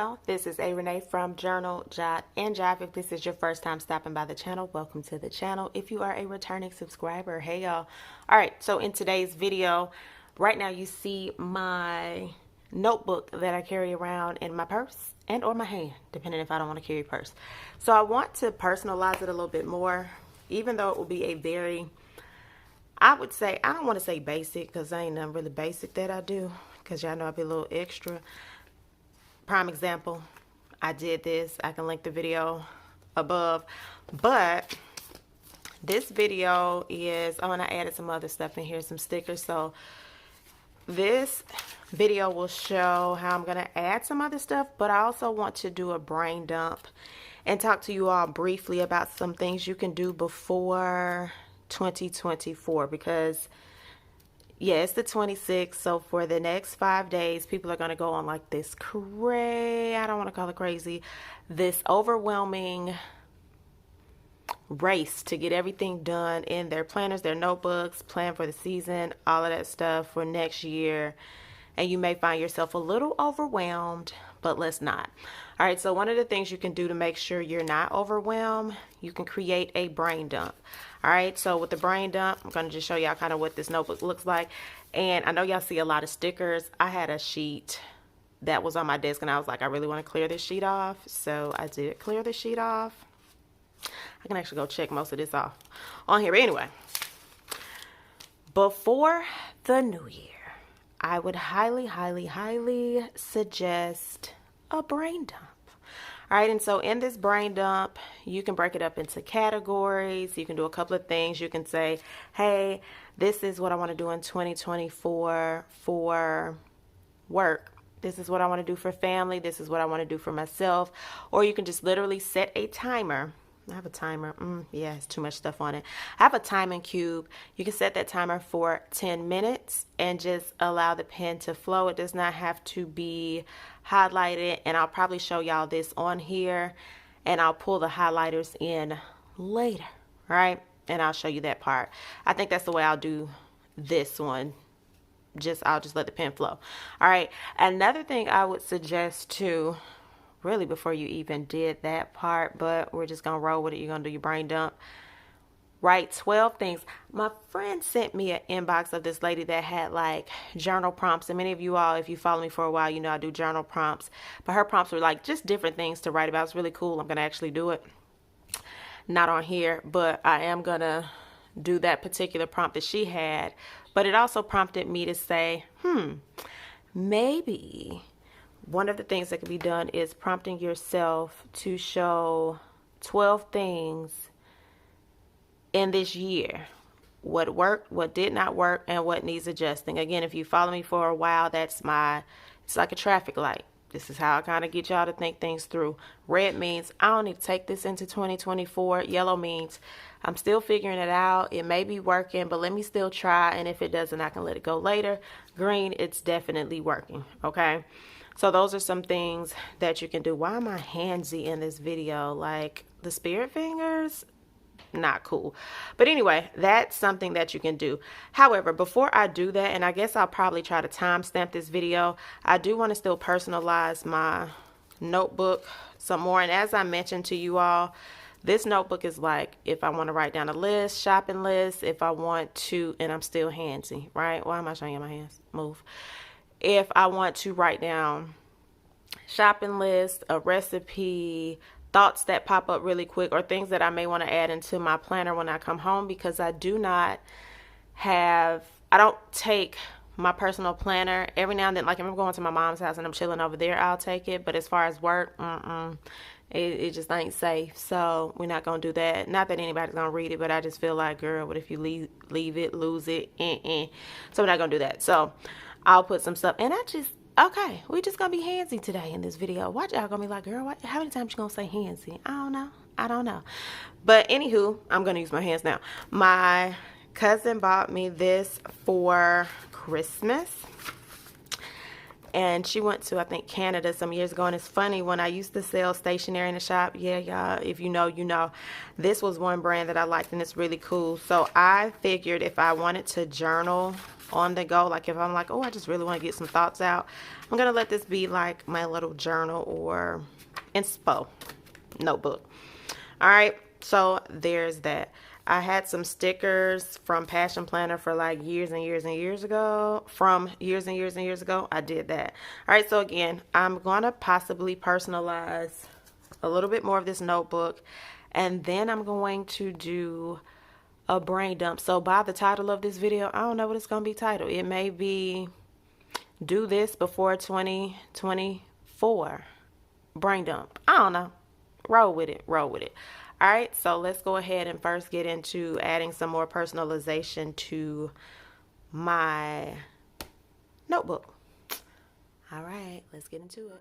y'all, this is A Renee from Journal, Jot, and Jive. If this is your first time stopping by the channel, welcome to the channel. If you are a returning subscriber, hey y'all. Alright, so in today's video, right now you see my notebook that I carry around in my purse and or my hand, depending if I don't want to carry a purse. So I want to personalize it a little bit more, even though it will be a very, I would say, I don't want to say basic, because there ain't nothing really basic that I do, because y'all know I'll be a little extra. Prime example, I did this. I can link the video above, but this video is, oh, and I added some other stuff in here, some stickers. So this video will show how I'm going to add some other stuff, but I also want to do a brain dump and talk to you all briefly about some things you can do before 2024, because yeah, it's the 26th, so for the next 5 days, people are going to go on like this I don't want to call it crazy, this overwhelming race to get everything done in their planners, their notebooks, plan for the season, all of that stuff for next year. And you may find yourself a little overwhelmed, but let's not. All right, so one of the things you can do to make sure you're not overwhelmed, you can create a brain dump. All right, so with the brain dump, I'm going to just show y'all kind of what this notebook looks like. And I know y'all see a lot of stickers. I had a sheet that was on my desk, and I was like, I really want to clear this sheet off. So I did clear the sheet off. I can actually go check most of this off on here. But anyway, before the new year, I would highly, highly, highly suggest a brain dump. All right, and so in this brain dump, you can break it up into categories. You can do a couple of things. You can say, hey, this is what I want to do in 2024 for work. This is what I want to do for family. This is what I want to do for myself. Or you can just literally set a timer. I have a timer. Yeah, it's too much stuff on it. I have a timing cube. You can set that timer for 10 minutes and just allow the pen to flow. It does not have to be highlighted. And I'll probably show y'all this on here. And I'll pull the highlighters in later. Right? And I'll show you that part. I think that's the way I'll do this one. I'll just let the pen flow. All right. Another thing I would suggest too, really before you even did that part, but we're just gonna roll with it. You're gonna do your brain dump. Write 12 things. My friend sent me an inbox of this lady that had like journal prompts, and many of you all, if you follow me for a while, you know I do journal prompts, but her prompts were like just different things to write about. It's really cool. I'm gonna actually do it, not on here, but I am gonna do that particular prompt that she had. But it also prompted me to say, maybe one of the things that can be done is prompting yourself to show 12 things in this year. What worked, what did not work, and what needs adjusting. Again, if you follow me for a while, it's like a traffic light. This is how I kind of get y'all to think things through. Red means I don't need to take this into 2024. Yellow means I'm still figuring it out. It may be working, but let me still try. And if it doesn't, I can let it go later. Green, it's definitely working. Okay. So those are some things that you can do. Why am I handsy in this video? Like the spirit fingers? Not cool. But anyway, that's something that you can do. However, before I do that, and I guess I'll probably try to timestamp this video, I do want to still personalize my notebook some more. And as I mentioned to you all, this notebook is like if I want to write down a list, shopping list, if I want to, and I'm still handsy, right? Why am I showing you my hands? Move. If I want to write down shopping list, a recipe, thoughts that pop up really quick, or things that I may want to add into my planner when I come home, because I don't take my personal planner. Every now and then, like if I'm going to my mom's house and I'm chilling over there, I'll take it. But as far as work, it just ain't safe. So we're not going to do that. Not that anybody's going to read it, but I just feel like, girl, what if you leave it, lose it? So we're not going to do that. So I'll put some stuff, and okay, we just gonna be handsy today in this video. Watch, y'all gonna be like, girl, how many times you gonna say handsy? I don't know. But anywho, I'm gonna use my hands now. My cousin bought me this for Christmas, and she went to, I think, Canada some years ago. And it's funny, when I used to sell stationery in the shop, yeah, y'all, if you know, you know, this was one brand that I liked, and it's really cool. So I figured if I wanted to journal on the go. Like if I'm like, oh, I just really want to get some thoughts out, I'm going to let this be like my little journal or inspo notebook. All right, so there's that. I had some stickers from Passion Planner for like years and years and years ago. From years and years and years ago, I did that. All right, so again, I'm going to possibly personalize a little bit more of this notebook. And then I'm going to do a brain dump. So by the title of this video, I don't know what it's going to be titled. It may be Do This Before 2024 Brain Dump. I don't know. Roll with it. Roll with it. All right, so let's go ahead and first get into adding some more personalization to my notebook. All right, let's get into it.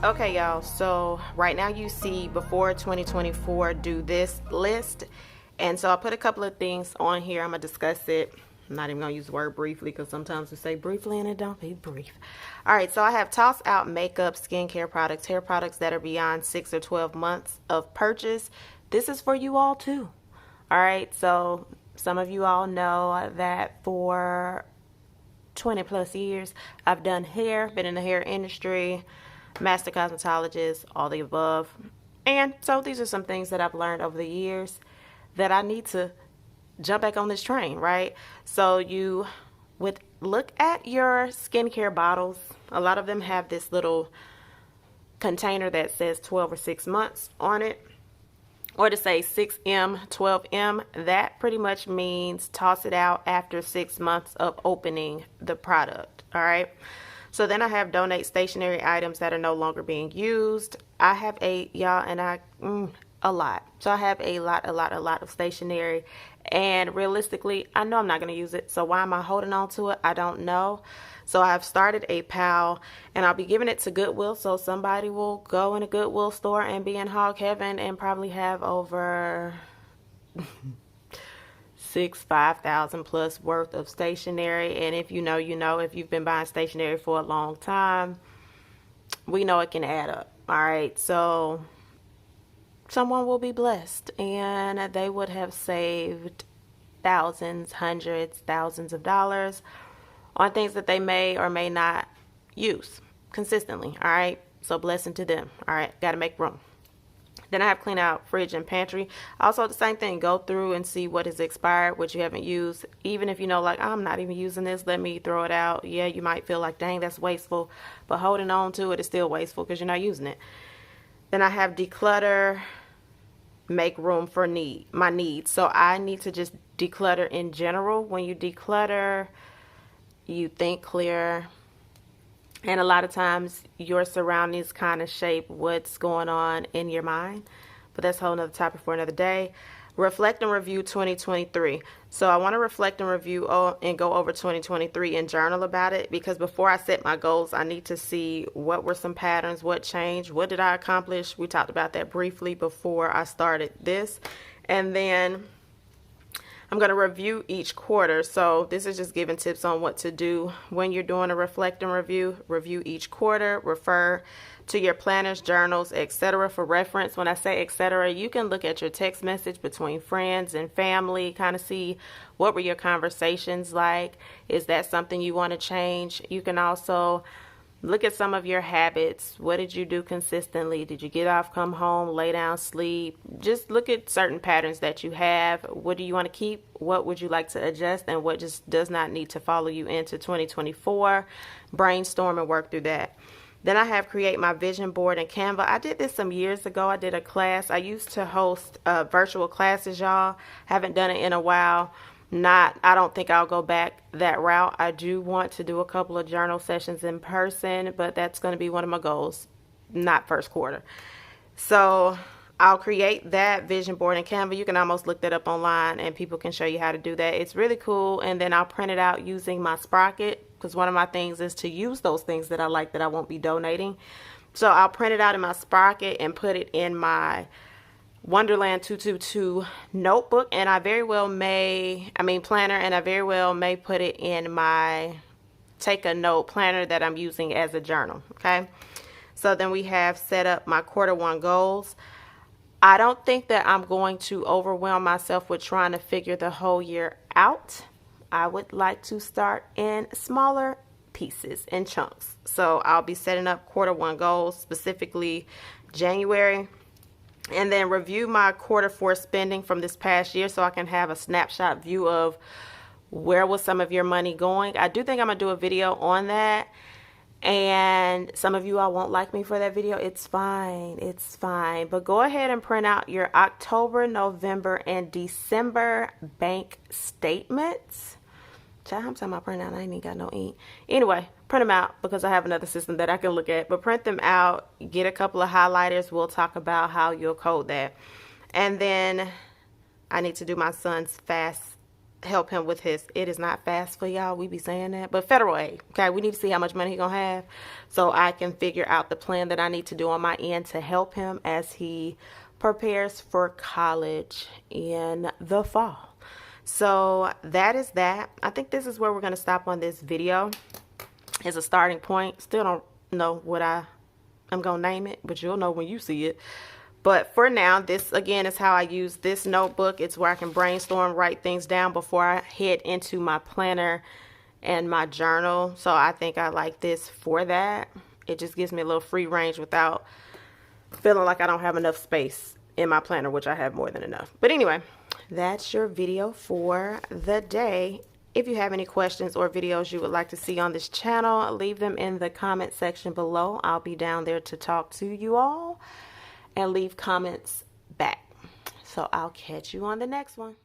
Okay, y'all, so right now you see before 2024 do this list, and so I put a couple of things on here. I'm gonna discuss it. I'm not even gonna use the word briefly because sometimes we say briefly and it don't be brief. All right, so I have toss out makeup, skincare products, hair products that are beyond 6 or 12 months of purchase. This is for you all too. All right, so some of you all know that for 20 plus years I've done hair, been in the hair industry, master cosmetologist, all the above. And so these are some things that I've learned over the years that I need to jump back on this train, right? So you would look at your skincare bottles. A lot of them have this little container that says 12 or 6 months on it, or to say 6M, 12M. That pretty much means toss it out after 6 months of opening the product. All right. So then I have donate stationery items that are no longer being used. I have a lot. So I have a lot of stationery, and realistically, I know I'm not going to use it. So why am I holding on to it? I don't know. So I've started a pile, and I'll be giving it to Goodwill. So somebody will go in a Goodwill store and be in hog heaven and probably have over 5,000 plus worth of stationery. And if you know, you know. If you've been buying stationery for a long time, we know it can add up. All right, so someone will be blessed and they would have saved thousands, hundreds, thousands of dollars on things that they may or may not use consistently. All right, so blessing to them. All right, got to make room. Then I have clean out fridge and pantry. Also the same thing, go through and see what is expired, what you haven't used. Even if you know, like, I'm not even using this, let me throw it out. Yeah, you might feel like, dang, that's wasteful, but holding on to it is still wasteful because you're not using it. Then I have declutter, make room for my needs. So I need to just declutter in general. When you declutter, you think clear. And a lot of times your surroundings kind of shape what's going on in your mind. but that's a whole nother topic for another day. Reflect and review 2023. So I want to reflect and review and go over 2023 and journal about it, because before I set my goals, I need to see what were some patterns, what changed, what did I accomplish. We talked about that briefly before I started this. And then I'm going to review each quarter. So this is just giving tips on what to do when you're doing a reflect and review. Review each quarter, refer to your planners, journals, etc. for reference. When I say etc., you can look at your text message between friends and family, kind of see what were your conversations like. Is that something you want to change? You can also look at some of your habits. What did you do consistently? Did you get off, come home, lay down, sleep? Just look at certain patterns that you have. What do you want to keep? What would you like to adjust? And what just does not need to follow you into 2024? Brainstorm and work through that. Then I have create my vision board in Canva. I did this some years ago. I did a class. I used to host virtual classes, y'all. Haven't done it in a while. I don't think I'll go back that route. I do want to do a couple of journal sessions in person, but that's going to be one of my goals, not first quarter. So I'll create that vision board in Canva. You can almost look that up online and people can show you how to do that. It's really cool. And then I'll print it out using my Sprocket, because one of my things is to use those things that I like that I won't be donating. So I'll print it out in my Sprocket and put it in my Wonderland 222 notebook, and I very well may, planner, and I very well may put it in my take a note planner that I'm using as a journal. Okay, so then we have set up my quarter one goals. I don't think that I'm going to overwhelm myself with trying to figure the whole year out. I would like to start in smaller pieces and chunks. So I'll be setting up quarter one goals, specifically January. And then review my quarter four spending from this past year so I can have a snapshot view of where was some of your money going. I do think I'm going to do a video on that. And some of you all won't like me for that video. It's fine. It's fine. But go ahead and print out your October, November, and December bank statements. How time I print out? I ain't even got no ink. Anyway, print them out because I have another system that I can look at. But print them out. Get a couple of highlighters. We'll talk about how you'll code that. And then I need to do my son's fast. Help him with his, it is not fast for y'all. We be saying that. But federal aid. Okay, we need to see how much money he's going to have. So I can figure out the plan that I need to do on my end to help him as he prepares for college in the fall. So that is that. I think this is where we're going to stop on this video as a starting point. Still don't know what I'm going to name it, but you'll know when you see it. But for now, this again is how I use this notebook. It's where I can brainstorm, write things down before I head into my planner and my journal. So I think I like this for that. It just gives me a little free range without feeling like I don't have enough space in my planner, which I have more than enough. But anyway, that's your video for the day. If you have any questions or videos you would like to see on this channel, leave them in the comment section below. I'll be down there to talk to you all and leave comments back. So I'll catch you on the next one.